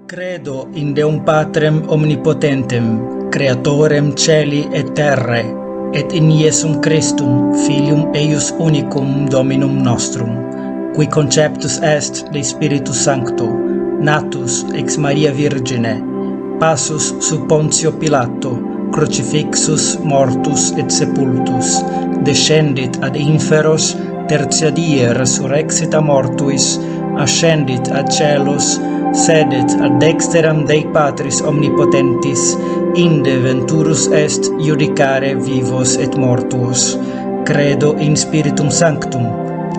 Credo in Deum Patrem omnipotentem, Creatorem celi et terrae, et in Iesum Christum, Filium eius unicum Dominum nostrum, qui conceptus est Dei Spiritus Sancto, natus ex Maria Virgine, passus sub Pontio Pilato, crucifixus, mortus et sepultus, descendit ad inferos, tertia die resurrexit a mortuis, ascendit ad caelos, sedet ad dexteram Dei Patris omnipotentis, inde venturus est judicare vivos et mortuos. Credo in Spiritum Sanctum,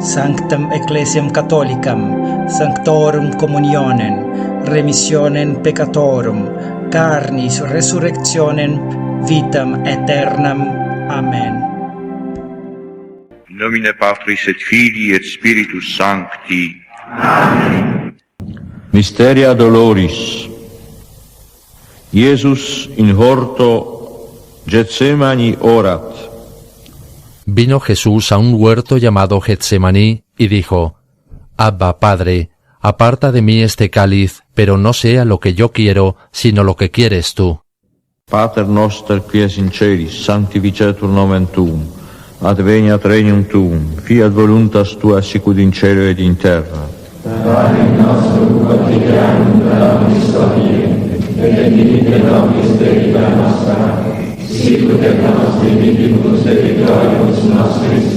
Sanctam Ecclesiam Catholicam, Sanctorum Communionem, remissionem peccatorum, carnis resurrectionem, vitam aeternam. Amen. In nomine Patris et Filii et Spiritus Sancti. Amen. Mysteria Doloris. Iesus in horto Getsemani orat. Vino Jesús a un huerto llamado Getsemaní y dijo: Abba, Padre, aparta de mí este cáliz, pero no sea lo que yo quiero, sino lo que quieres tú. Pater noster qui es in celis, sanctificetur nomen tuum, adveniat regnum tuum, fiat voluntas tua sicut in cielo ed in terra. Panem nostrum quotidianum da nobis hodie, et dimitte nobis debita nostra, sicut et nos dimittimus debitoribus nostris,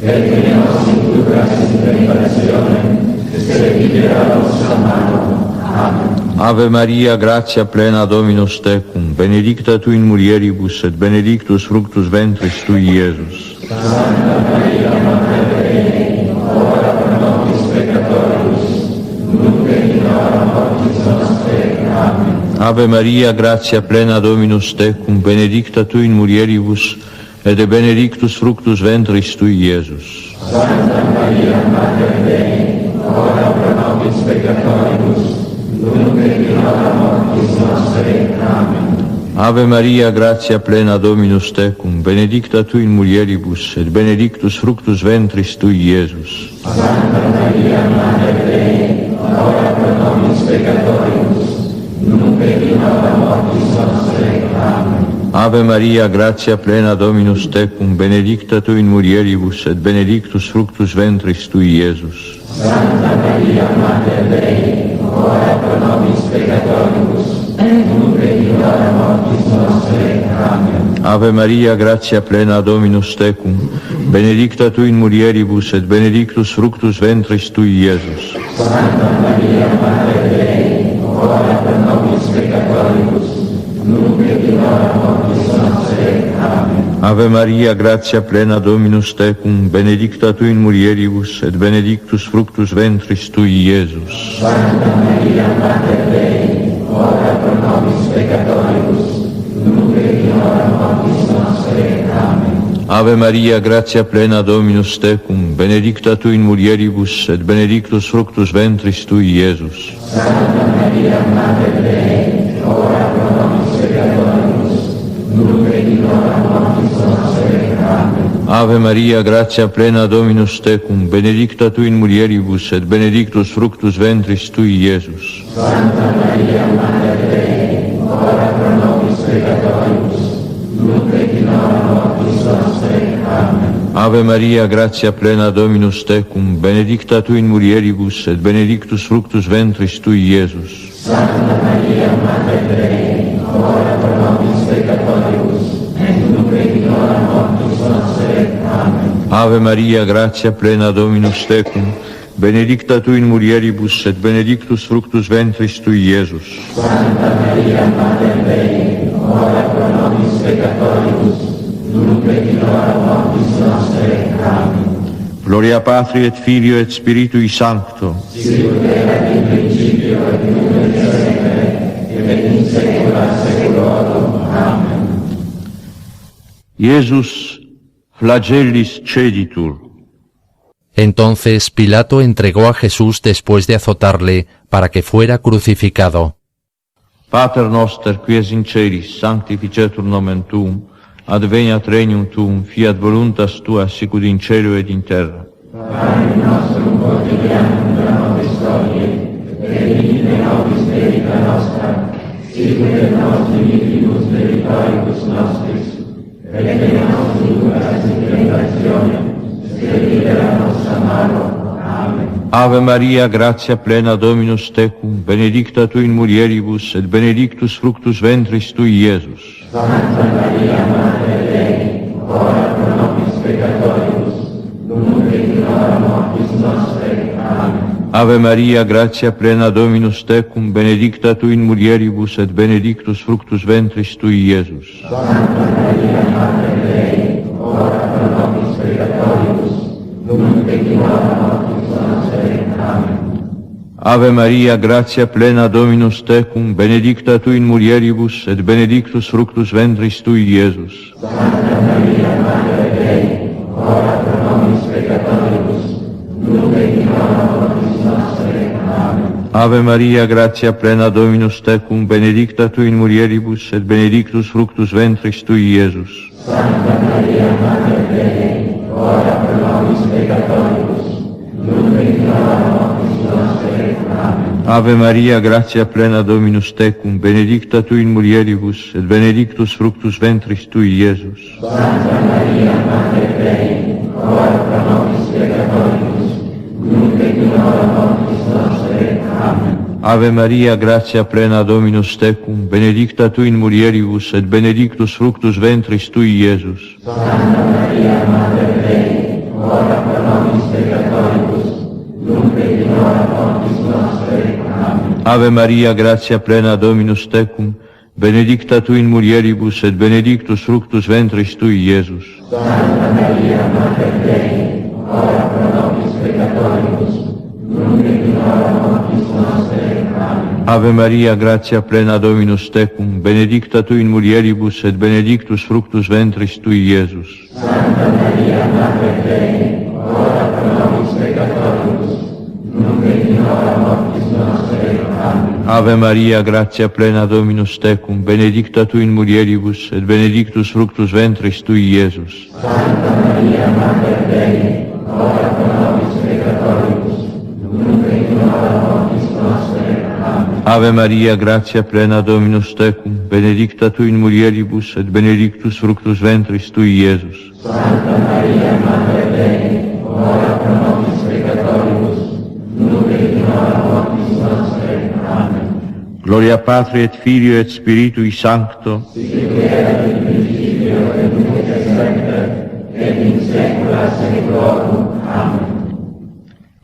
et ne nos inducas in tentationem, sed libera nos a malo. Amen. Ave Maria, gratia plena Dominus tecum, benedicta tu in mulieribus, et benedictus fructus ventris tui, Iesus. Santa Maria, Mater Dei, ora pro nobis peccatoribus, nunc et in hora mortis nostre. Amen. Ave Maria, gratia plena Dominus tecum, benedicta tu in mulieribus, et benedictus fructus ventris tui, Iesus. Santa Maria, Mater Dei, ora pro nobis peccatoribus, nunc et in hora mortis nostre. Amen. Ave Maria, gratia plena Dominus tecum, benedicta tu in mulieribus, et benedictus fructus ventris tui, Iesus. Santa Maria, Mater Dei, ora pro nobis peccatoribus, nunc et in hora mortis nostre. Amen. Ave Maria, gratia plena Dominus tecum, benedicta tu in mulieribus, et benedictus fructus ventris tui, Iesus. Santa Maria, Mater Dei, ora pro nobis peccatoribus, nunc et in hora mortis nostre. Amen. Ave Maria, gratia plena Dominus tecum, benedicta tu in mulieribus, et benedictus fructus ventris tui, Iesus. Santa Maria, Mater Dei, ora pro nobis peccatoribus, nunc et in hora mortis nostre. Amen. Ave Maria, gratia plena Dominus tecum, benedicta tu in mulieribus, et benedictus fructus ventris tui, Iesus. Santa Maria, Mater Dei, ora pro nobis peccatoribus, nunc et in hora mortis nostre. Amen. Ave Maria, gratia plena Dominus tecum, benedicta tu in mulieribus, et benedictus fructus ventris tui, Iesus. Santa Maria, Mater Dei, ora pro nobis peccatoribus, nunc et in hora mortis nostre. Amen. Ave Maria, gratia plena Dominus tecum, benedicta tu in mulieribus, et benedictus fructus ventris tui, Iesus. Santa Maria, Mater Dei, ora pro nobis peccatoribus, nunc et in hora mortis nostre. Amen. Ave Maria, gratia plena Dominus tecum, benedicta tu in mulieribus, et benedictus fructus ventris tui, Iesus. Santa Maria, Mater Dei, ora pro nobis peccatoribus, nunc et in hora mortis nostre. Amen. Ave Maria, gratia plena Dominus tecum, benedicta tu in mulieribus, et benedictus fructus ventris tui, Iesus. Santa Maria, Mater Dei, ora pro nobis peccatoribus, nunc et in hora mortis nostre. Amen. Gloria Patri et Filio et Spiritui Sancto. Sicut erat in principio et nunc et semper, et in saecula saeculorum. Amen. Iesus flagellis ceditur. Entonces Pilato entregó a Jesús después de azotarle, para que fuera crucificado. Pater noster qui es in celis, sanctificetur nomen tuum, adveniat regnum tuum, fiat voluntas tua sicut in cielo ed in terra. Panem nostrum quotidianum da nobis hodie, et dimitte nobis debita sicut et nos dimittimus debitores nostris, et ne nos inducas in tentationem, sed libera nos a malo. Amen. Ave Maria, gratia plena, Dominus tecum, benedicta tu in mulieribus, et benedictus fructus ventris tui, Iesus. Santa Maria, Mater Dei, ora pro nobis peccatoribus, nunc et in hora mortis nostrae. Amen. Ave Maria, gratia plena, Dominus tecum, benedicta tu in mulieribus, et benedictus fructus ventris tui, Iesus. Santa Maria, Mater Dei, ora pro nobis peccatoribus, nunc et in hora mortis nostrae. Amen. Ave Maria, gratia plena, Dominus tecum, benedicta tu in mulieribus, et benedictus fructus ventris tui, Iesus. Santa Maria, Mater Dei, ora pro nobis peccatoribus, nunc et in hora mortis nostrae. Amen. Ave Maria, gratia plena, Dominus tecum, benedicta tu in mulieribus, et benedictus fructus ventris tui, Iesus. Santa Maria, Mater Dei, ora pro nobis peccatoribus, nunc et in hora mortis nostrae. Amen. Ave Maria, gratia plena, Dominus tecum, benedicta tu in mulieribus, et benedictus fructus ventris tui, Iesus. Santa Maria, Mater Dei, ora pro nobis peccatoribus, nunc et in hora mortis nostrae. Amen. Ave Maria, gratia plena, Dominus tecum, benedicta tu in mulieribus, et benedictus fructus ventris tui, Iesus. Santa Maria, Mater Dei, ora pro nobis peccatoribus, nunc et in hora mortis nostrae. Amen. Ave Maria, gratia plena, Dominus tecum, benedicta tu in mulieribus, et benedictus fructus ventris tui, Iesus. Santa Maria, Mater Dei, ora pro nobis peccatoribus, nunc et in hora mortis nostrae. Amen. Ave Maria, gratia plena, Dominus tecum, benedicta tu in mulieribus, et benedictus fructus ventris tui, Iesus. Santa Maria, Mater Dei, ora pro nobis peccatoribus, nunc et in hora mortis nostrae. Amen. Ave Maria, gratia plena, Dominus tecum, benedicta tu in mulieribus, et benedictus fructus ventris tui, Iesus. Santa Maria, Mater Dei, ora pro nobis peccatoribus, nunc et in hora mortis nostrae. Amen. Ave Maria, gratia plena, Dominus tecum, benedicta tu in mulieribus, et benedictus fructus ventris tui, Iesus. Santa Maria, Mater Dei, ora pro nobis peccatoribus, nunc et in hora mortis nostrae. Amen. Gloria Patri et Filio et Spiritui Sancto, Sicut erat in principio et nunc et semper, et in saecula saeculorum. Amen.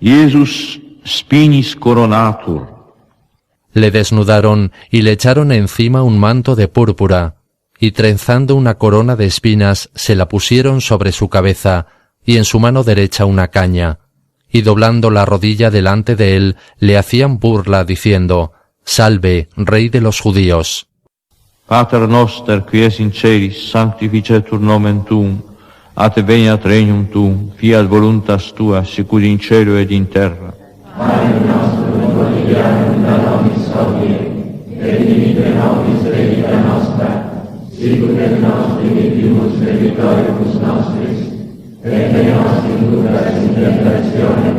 Iesus spinis coronatur. Le desnudaron y le echaron encima un manto de púrpura, y trenzando una corona de espinas se la pusieron sobre su cabeza, y en su mano derecha una caña, y doblando la rodilla delante de él le hacían burla diciendo: Salve, Rey de los judíos. Pater noster, qui es in celis, sanctificetur nomen tuum, adveniat regnum tuum, fiat voluntas tua, sicut in cielo ed in terra. Panem nostrum quotidianum da nobis hodie, et dimitte nobis debita nostra, sicut et nos dimittimus debitoribus nostris, et ne nos inducas in tentationem,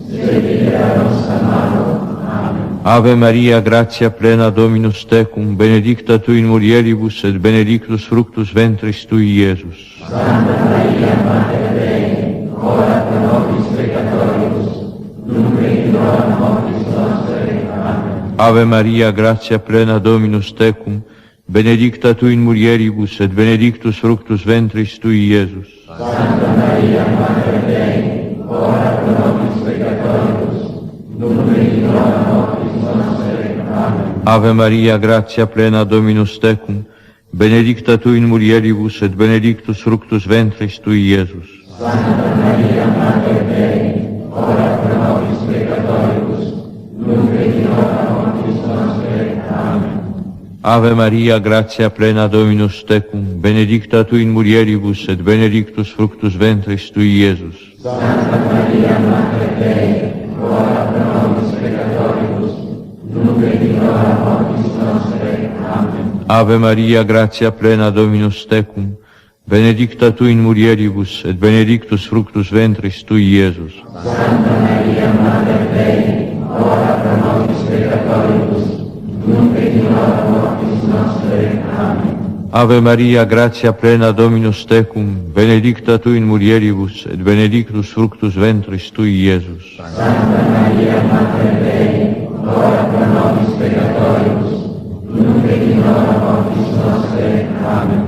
sed libera nos a malo. Amen. Ave Maria, gratia plena, Dominus tecum, benedicta tu in mulieribus, et benedictus fructus ventris tui, Iesus. Santa Maria, Mater Dei, ora pro nobis peccatoribus, nunc et in hora mortis nostrae. Amen. Ave Maria, gratia plena, Dominus tecum, benedicta tu in mulieribus, et benedictus fructus ventris tui, Iesus. Santa Maria, Mater Dei, ora pro nobis peccatoribus, nunc et in hora mortis nostrae. Amen. Ave Maria, gratia plena, Dominus tecum, benedicta tu in mulieribus, et benedictus fructus ventris tui, Iesus. Santa Maria, Mater Dei, ora pro nobis peccatoribus, nunc et in hora mortis nostrae. Amen. Ave Maria, gratia plena, Dominus tecum, benedicta tu in mulieribus, et benedictus fructus ventris tui, Iesus. Santa Maria, Mater Dei, ora pro nobis peccatoribus, nunc et in hora mortis nostrae. Amen. Ave Maria, gratia plena, Dominus tecum, benedicta tu in mulieribus, et benedictus fructus ventris tui, Iesus. Santa Maria, Mater Dei, ora pro nobis peccatoribus, nunc et in hora mortis Ave Maria, gratia plena, Dominus tecum, benedicta tu in mulieribus, et benedictus fructus ventris tui, Iesus. Santa Maria, Mater Dei, ora pro nobis peccatoribus, nunc et in hora mortis nostre. Amen.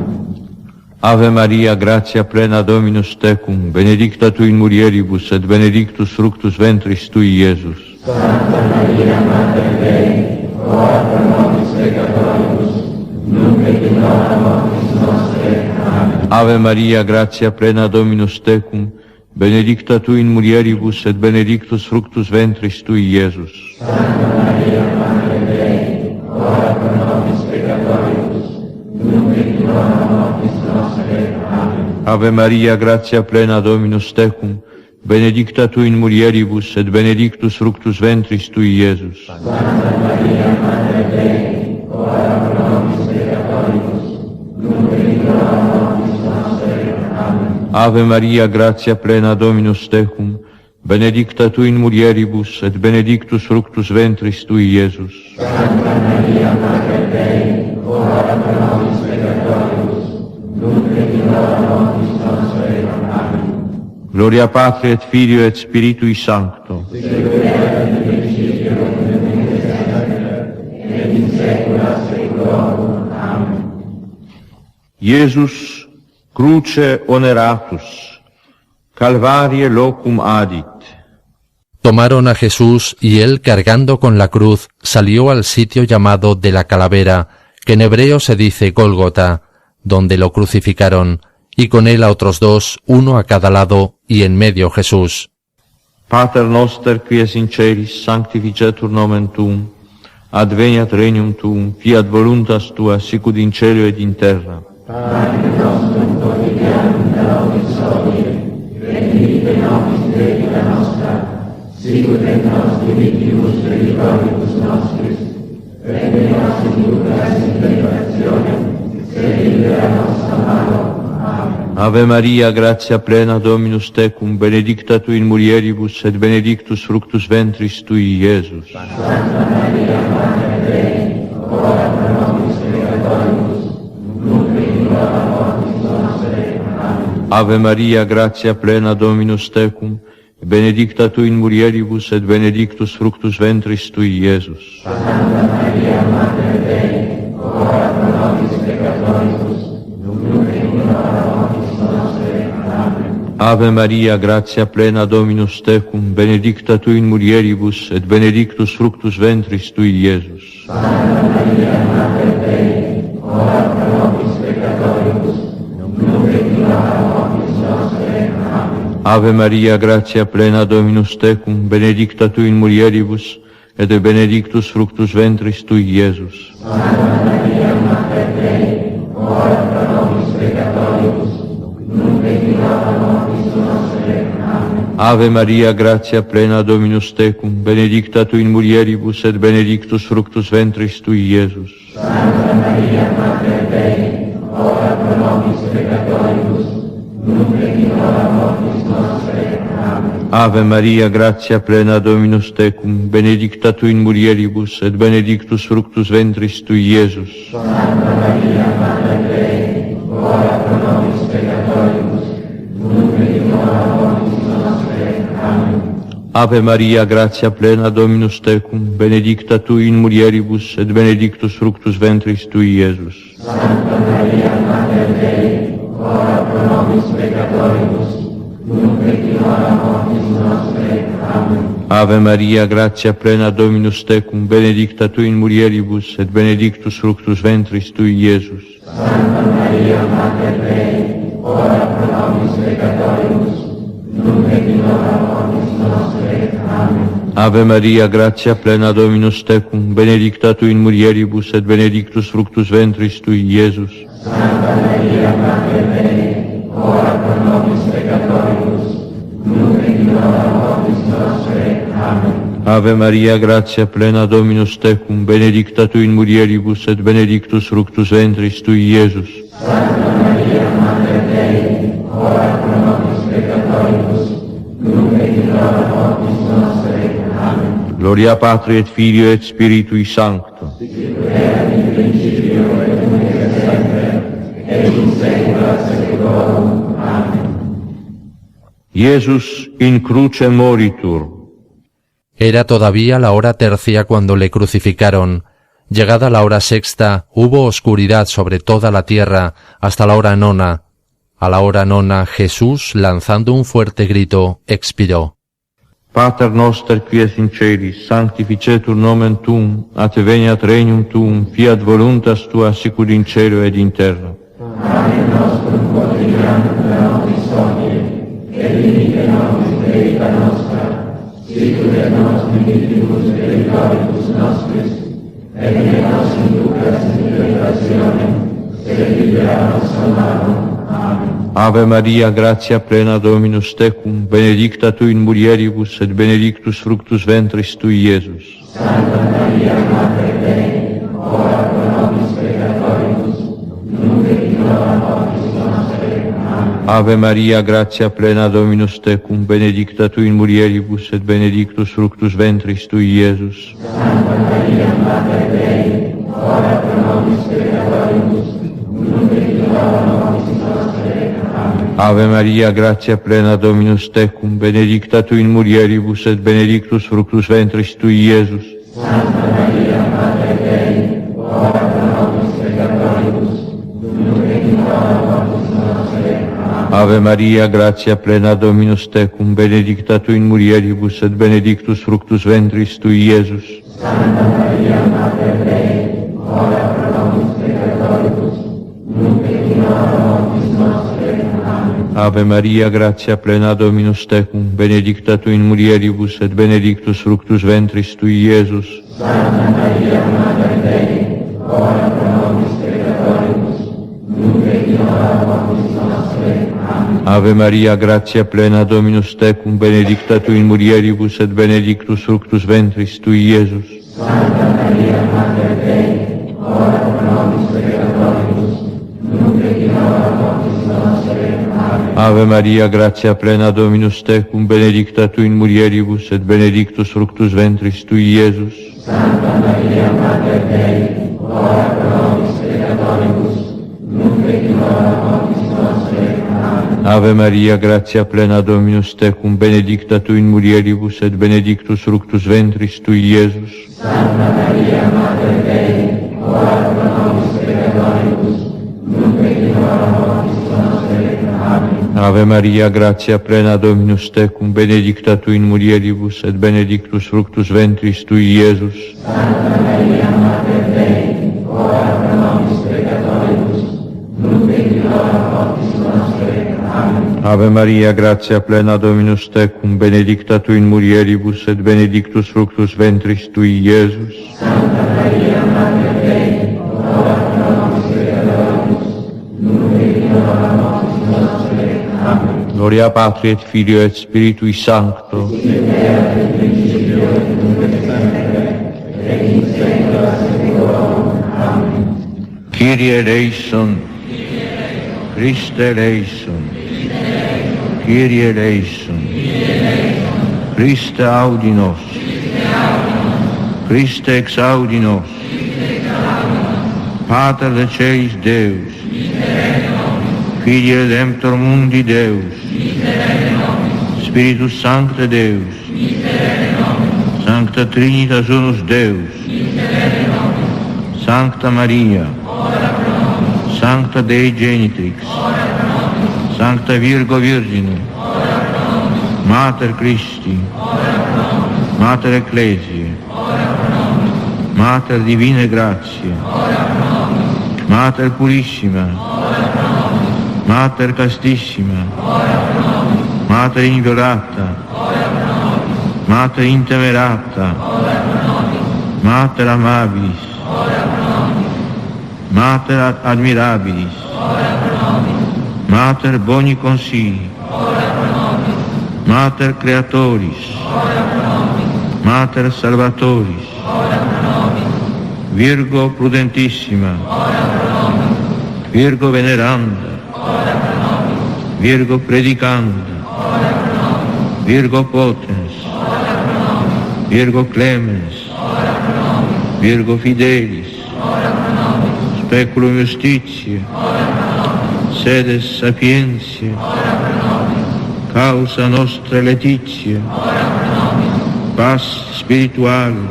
Ave Maria, gratia plena, Dominus tecum, benedicta tu in mulieribus, et benedictus fructus ventris tui, Iesus. Santa Maria, Mater Dei, ora pro nobis peccatoribus, nunc et in hora mortis nostre. Amen. Ave Maria, gratia plena, Dominus tecum, benedicta tu in mulieribus, et benedictus fructus ventris tui, Iesus. Santa Maria, Mater Dei, ora pro nobis peccatoribus, nunc et in hora mortis nostre. Amen. Ave Maria, gratia plena, Dominus tecum, benedicta tu in mulieribus, et benedictus fructus ventris tui, Iesus. Santa Maria, Mater Dei, ora pro nobis peccatoribus, nunc et in hora mortis nostre. Amen. Ave Maria, gratia plena, Dominus tecum, benedicta tu in mulieribus, et benedictus fructus ventris tui, Iesus. Santa Maria, Mater Dei, ora pro nobis peccatoribus, nunc et in hora mortis nostre. Amen. Gloria Patri et Filio et Spiritui Sancto. Sicut erat in principio et nunc et semper, et in saecula saeculorum. Amen. Iesus cruce oneratus, Calvarie locum adit. Tomaron a Jesús y él, cargando con la cruz, salió al sitio llamado de la calavera, que en hebreo se dice Gólgota, donde lo crucificaron, y con él a otros dos, uno a cada lado, y en medio Jesús. Pater noster qui es in celis, sanctificetur nomen tuum, adveniat regnum tuum, fiat voluntas tua, sicut in cielo et in terra. Pane nostrum quotidianum da nobis hodie, et dimitte nobis debita nostra, sicut et nos dimittimus debitoribus nostris, et ne nos inducas in tentationem, sed libera nos a malo. Amen. Ave Maria, gratia plena, Dominus tecum, benedicta tu in mulieribus, et benedictus fructus ventris tui, Iesus. Santa Maria, Mater Dei, ora pro nobis peccatoribus, nunc et in hora mortis nostre. Amen. Ave Maria, gratia plena, Dominus tecum, benedicta tu in mulieribus, et benedictus fructus ventris tui, Iesus. Santa Maria, Mater Dei, ora pro nobis peccatoribus, nunc et in hora mortis nostre. Amen. Ave Maria, gratia plena, Dominus tecum, benedicta tu in mulieribus, et benedictus fructus ventris tui, Iesus. Santa Maria, Mater Dei, ora pro nobis peccatoribus, nunc et in hora mortis nostre. Amen. Ave Maria, gratia plena, Dominus tecum, benedicta tu in mulieribus, et benedictus fructus ventris tui, Iesus. Santa Maria, Mater Dei, ora pro nobis peccatoribus, nunc et in hora mortis nostre. Amen. Ave Maria, gratia plena, Dominus tecum, benedicta tu in mulieribus, et benedictus fructus ventris tui, Iesus. Santa Maria, Mater Dei, ora pro nobis peccatoribus, nunc et in hora mortis nostre. Amen. Ave Maria, gratia plena, Dominus tecum, benedicta tu in mulieribus, et benedictus fructus ventris tui, Iesus. Santa Maria, Mater Dei, ora pro nobis peccatoribus, nunc et in hora mortis nostre. Amen. Ave Maria, gratia plena, Dominus tecum, benedicta tu in mulieribus, et benedictus fructus ventris tui, Iesus. Santa Maria, Mater Dei, ora pro nobis peccatoribus, nunc et in hora mortis nostre. Amen. Ave Maria, gratia plena, Dominus tecum, benedicta tu in mulieribus, et benedictus fructus ventris tui, Iesus. Santa Maria, Mater Dei, ora pro nobis peccatoribus, nunc et in hora mortis nostre. Amen. Ave Maria, gratia plena, Dominus tecum, benedicta tu in mulieribus, et benedictus fructus ventris tui, Iesus. Santa Maria, Mater Dei, ora pro nobis peccatoribus, nunc et in hora mortis nostre. Amen. Ave Maria, gratia plena, Dominus tecum, benedicta tu in mulieribus, et benedictus fructus ventris tui, Iesus. Santa Maria, Mater Dei, ora pro nobis peccatoribus, nunc et in hora mortis nostre. Amen. Gloria Patri et Filio et Spiritui Sancto. sicut erat in principio et nunc et semper, et in saecula saeculorum. Amen. Iesus in cruce moritur. Era todavía la hora tercia cuando le crucificaron. Llegada la hora sexta, hubo oscuridad sobre toda la tierra hasta la hora nona. A la hora nona, Jesús, lanzando un fuerte grito, expiró. Pater noster qui es in celis, sanctificetur nomen tuum, adveniat regnum tuum, fiat voluntas tua sicut in cielo ed in terra. Panem nostrum quotidianum da nobis hodie, et dimitte nobis debita nostra, sicut et nos dimittimus debitoribus nostris, et ne nos inducas in tentationem, sed libera nos a malo. Amen. Ave Maria, gratia plena Dominus tecum, benedicta tu in mulieribus, et benedictus fructus ventris tui, Iesus. Santa Maria, Mater Dei, ora pro nobis peccatoribus, nunc et in hora mortis nostre. Amen. Ave Maria, gratia plena Dominus tecum, benedicta tu in mulieribus, et benedictus fructus ventris tui, Iesus. Santa Maria, Mater Dei, ora pro nobis peccatoribus, nunc et in hora mortis nostre. Amen. Ave Maria, gratia plena Dominus tecum, benedicta tu in mulieribus, et benedictus fructus ventris tui, Iesus. Santa Maria, Mater Dei, ora pro nobis peccatoribus, nunc et in hora mortis nostre. Amen. Ave Maria, gratia plena Dominus tecum, benedicta tu in mulieribus, et benedictus fructus ventris tui, Iesus. Santa Maria, Mater Dei, ora pro nobis peccatoribus, nunc et in hora mortis nostre. Amen. Ave Maria, gratia plena Dominus tecum, benedicta tu in mulieribus, et benedictus fructus ventris tui, Iesus. Santa Maria, Mater Dei, ora pro nobis peccatoribus, nunc et in hora mortis nostre. Amen. Ave Maria, gratia plena Dominus tecum, benedicta tu in mulieribus, et benedictus fructus ventris tui, Iesus. Santa Maria, Mater Dei, ora pro nobis peccatoribus, nunc et in hora mortis nostre. Amen. Ave Maria, gratia plena Dominus tecum, benedicta tu in mulieribus, et benedictus fructus ventris tui, Iesus. Santa Maria, Mater Dei, ora pro nobis peccatoribus, nunc et in hora mortis nostre. Amen. Ave Maria, gratia plena Dominus tecum, benedicta tu in mulieribus, et benedictus fructus ventris tui, Iesus. Santa Maria, Mater Dei, ora pro nobis peccatoribus, nunc et in hora mortis nostre. Amen. Ave Maria, gratia plena Dominus tecum, benedicta tu in mulieribus, et benedictus fructus ventris tui, Iesus. Santa Maria, Mater Dei, ora pro nobis peccatoribus, nunc et in hora mortis nostre. Amen. Ave Maria, gratia plena Dominus tecum, benedicta tu in mulieribus, et benedictus fructus ventris tui, Iesus. Santa Maria, Mater Dei, ora pro nobis peccatoribus, nunc et in hora mortis nostre. Amen. Gloria Patri et Filio et Spiritui Sancto. Kyrie eleison, Christe eleison, Kyrie eleison, Christe audi nos, Christe exaudi nos, Pater de Celis Deus, Filii Redemptor Mundi Deus, Spiritus Sancte Deus, Sancta Trinitas Unus Deus, Sancta Maria, Sancta Dei Genitrix, Sancta Virgo Virgine, Mater Christi, Mater Ecclesiae, Mater Divine Grazie, Mater Purissima, Mater Castissima, Mater Inviolata, Mater Intemerata, Mater Amabilis, Mater Admirabilis, Mater Boni Consili, Mater Creatoris, Mater Salvatoris, Virgo Prudentissima, Virgo Veneranda, Virgo Predicanda, Virgo Potens, Virgo Clemens, Virgo Fidelis, Speculum Justitiae, Sedes Sapientiae, Causa Nostra Laetitia, Pars Spirituale,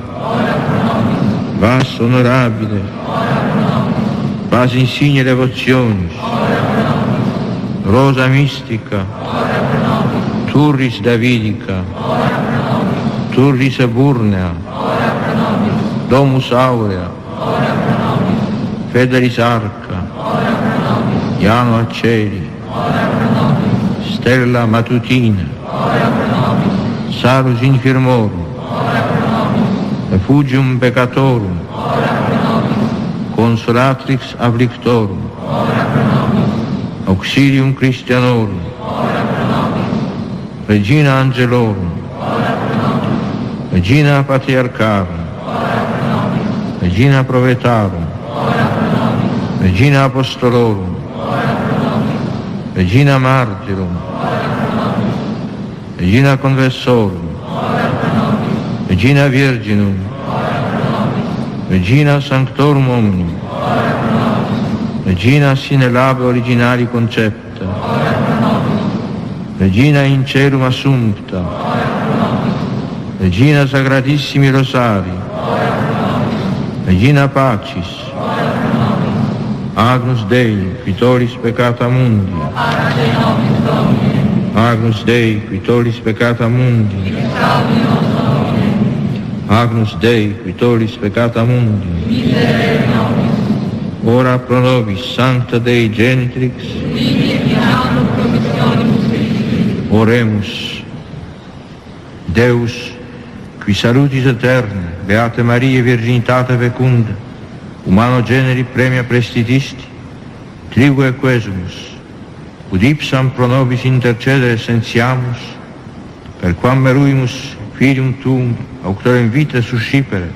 Vas Honorabile, Vas Insigne Devotionis, Rosa Mystica, Turris Davidica, Turris Aburnea, Domus Aurea, Fedalis Arca, Iano Acceri, Stella Matutina, Salus Infirmorum, Refugium Peccatorum, Consolatrix Afflictorum, Auxilium Christianorum, Regina Angelorum, Regina Patriarcharum, Regina Provetarum, Regina Apostolorum, Regina Martyrum, Regina Conversorum, Regina Virginum, Regina Sanctorum Omnium, Regina sine labe originali concepta, Regina in celum assumpta, Regina Sacratissimi Rosari, Regina Pacis, Agnus Dei, qui tollis peccata mundi, Agnus Dei, qui tollis peccata mundi, Agnus Dei, qui tollis peccata mundi, ora pro nobis Sancta Dei Genitrix, oremus. Deus, qui salutis aeterne, Beate Maria Virginitate fecunda, humano generi premia prestitisti, trigue quesumus, ud ipsam pro nobis intercedere sentiamus, per quam meruimus filium tuum, auctorem vitae suscipere,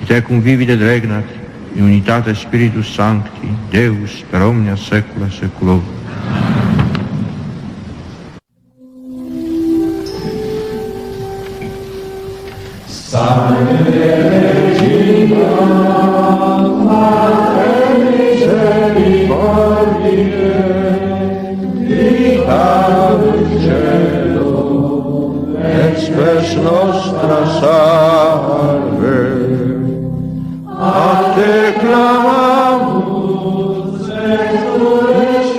et ecum vivit et regnat in unitate Spiritus Sancti, Deus per omnia saecula saeculorum. Salve Regina, Mater misericordiae, vita dulcedo, et spes nostra salve. A te clamamus, et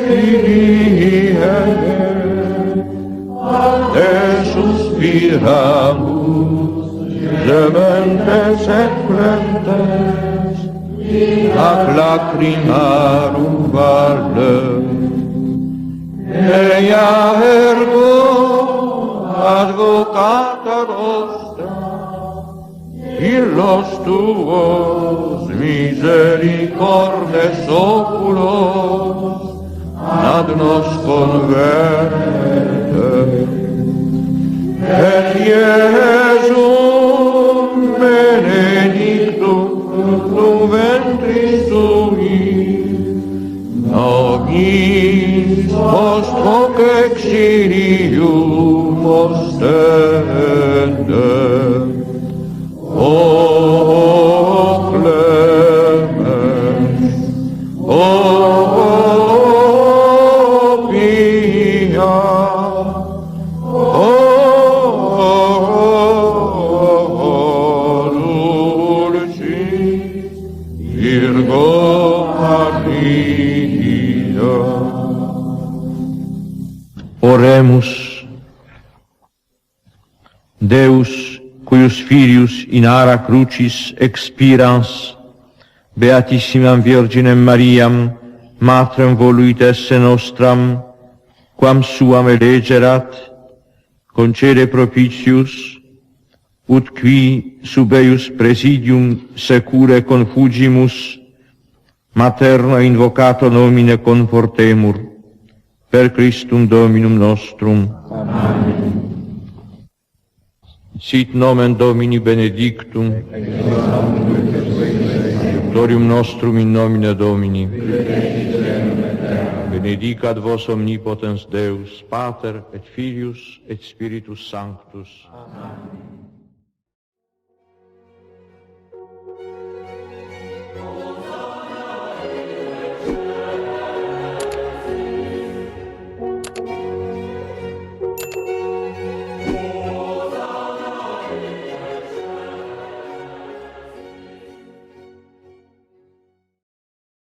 Filii, a te suspiramus, gementes et plentes, ac lacrimarum valle. Ea ergo advocata nostra, illos tuos misericordes oculos ad nos converte. Et Iesum benedictum fructum ventris tui, nobis post hoc exilium ostende. O clemens, o pia, o dulcis Virgo Maria. Oremus. Deus, cuius filius in ara crucis expirans, Beatissimam Virginem Mariam, Matrem voluit esse nostram, quam suam elegerat, concede propitius, ut qui sub eius presidium secure confugimus, materno invocato nomine confortemur, per Christum Dominum nostrum. Amen. Sit nomen Domini benedictum, Victorium nostrum in nomine Domini, benedicat vos omnipotens Deus, Pater et Filius et Spiritus Sanctus. Amen.